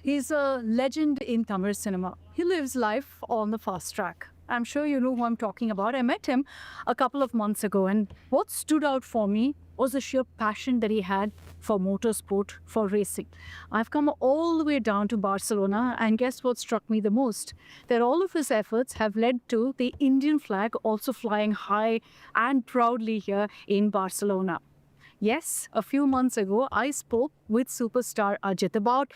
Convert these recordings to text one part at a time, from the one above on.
He's a legend in Tamil cinema. He lives life on the fast track. I'm sure you know who I'm talking about. I met him a couple of months ago, and what stood out for me was the sheer passion that he had for motorsport, for racing. I've come all the way down to Barcelona, and guess what struck me the most? That all of his efforts have led to the Indian flag also flying high and proudly here in Barcelona. Yes, a few months ago, I spoke with superstar Ajith about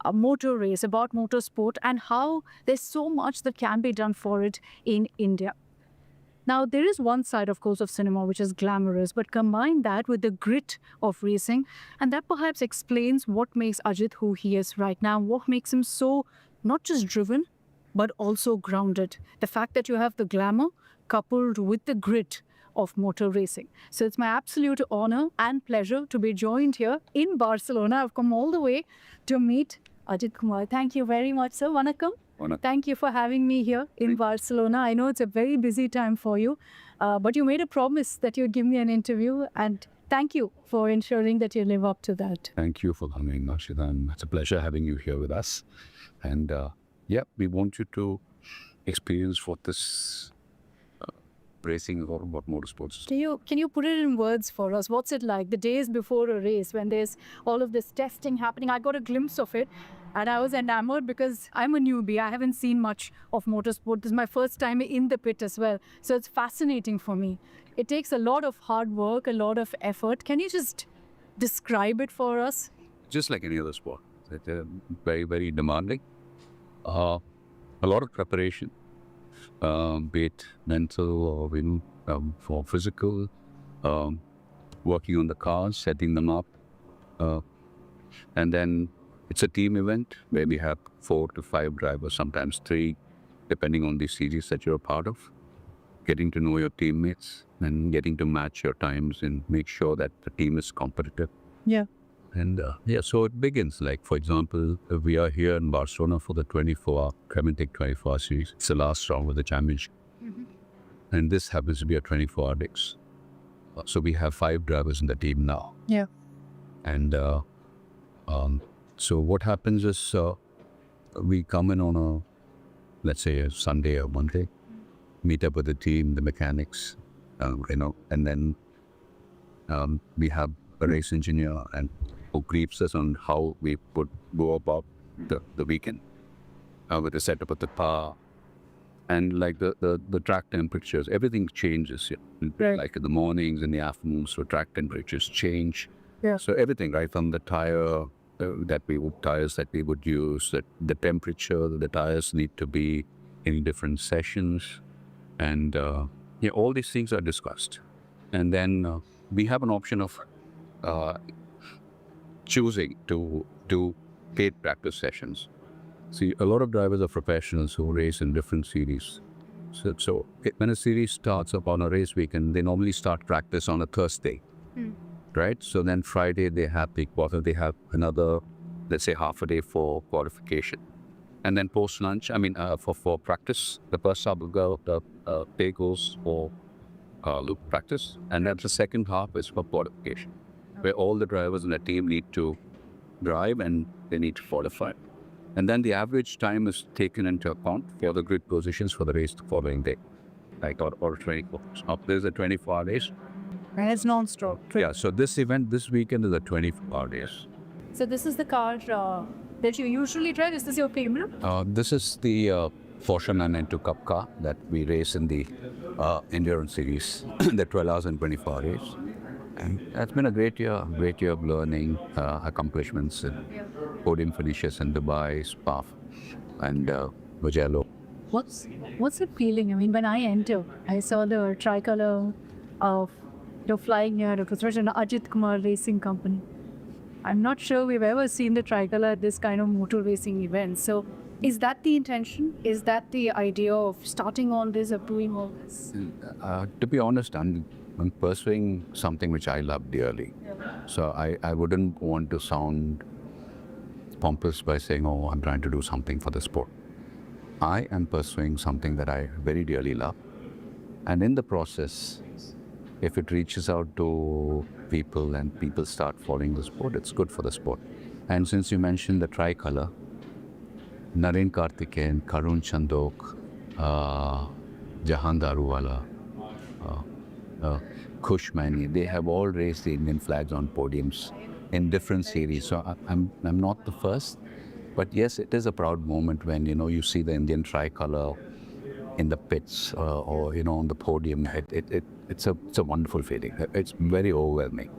a motor race, about motorsport, and how there's so much that can be done for it in India. Now, there is one side, of course, of cinema which is glamorous, but combine that with the grit of racing, and that perhaps explains what makes Ajith who he is right now, what makes him so not just driven, but also grounded. The fact that you have the glamour coupled with the grit of motor racing. So it's my absolute honor and pleasure to be joined here in Barcelona. I've come all the way to meet Ajith Kumar. Thank you very much, sir. Vanakkam. Thank you for having me here in Barcelona. I know it's a very busy time for you, but you made a promise that you'd give me an interview, and thank you for ensuring that you live up to that. Thank you for coming, Ashita. It's a pleasure having you here with us. And we want you to experience what this racing or what motorsports is. Can you put it in words for us? What's it like the days before a race when there's all of this testing happening? I got a glimpse of it and I was enamored because I'm a newbie. I haven't seen much of motorsport. This is my first time in the pit as well. So it's fascinating for me. It takes a lot of hard work, a lot of effort. Can you just describe it for us? Just like any other sport. It's very, very demanding. A lot of preparation. Be it mental or for physical, working on the cars, setting them up. And then it's a team event where we have 4 to 5 drivers, sometimes 3, depending on the series that you're a part of. Getting to know your teammates and getting to match your times and make sure that the team is competitive. Yeah. And so it begins. Like, for example, we are here in Barcelona for the 24-hour Crementic 24-hour series. It's the last round of the championship. Mm-hmm. And this happens to be a 24-hour race. So we have 5 drivers in the team now. Yeah. And so what happens is we come in on a, let's say, a Sunday or Monday, meet up with the team, the mechanics, and then we have a race engineer and who briefs us on how we would go about the weekend with the setup of the car and like the track temperatures. Everything changes, Right. Like in the mornings, in the afternoons, so track temperatures change. Yeah. So everything, right from the tires that we would use, that the temperature that the tires need to be in different sessions, and all these things are discussed. And then we have an option of choosing to do paid practice sessions. See, a lot of drivers are professionals who race in different series. So when a series starts up on a race weekend, they normally start practice on a Thursday, right? So then Friday they have the quarter, they have another, let's say, half a day for qualification. And then post-lunch, for practice, the first half will go, the day goes for loop practice, and then the second half is for qualification, where all the drivers in the team need to drive and they need to qualify. And then the average time is taken into account for the grid positions for the race the following day, like or 24. So there's a 24-hour race. And it's non-stop. Yeah, so this event this weekend is a 24-hour race. So this is the car that you usually drive. Is this your favorite? This is the Porsche 992 Cup car that we race in the endurance series, the 12 hours and 24 race. And it's been a great year of learning, accomplishments, and podium finishes in Dubai, Spa, and Mugello. What's the feeling? I mean, when I entered, I saw the tricolor of flying here. It was written Ajith Kumar Racing Company. I'm not sure we've ever seen the tricolor at this kind of motor racing event. So is that the intention? Is that the idea of starting all this, of doing all this? To be honest, I'm pursuing something which I love dearly. So I wouldn't want to sound pompous by saying, oh, I'm trying to do something for the sport. I am pursuing something that I very dearly love. And in the process, if it reaches out to people and people start following the sport, it's good for the sport. And since you mentioned the tricolor, Naren Karthikeyan, Karun Chandok, Jahan Daruwala, uh, uh, Kush Mani, they have all raised the Indian flags on podiums in different series. So I'm not the first, but yes, it is a proud moment when you see the Indian tricolor in the pits or on the podium. It's a wonderful feeling. It's very overwhelming.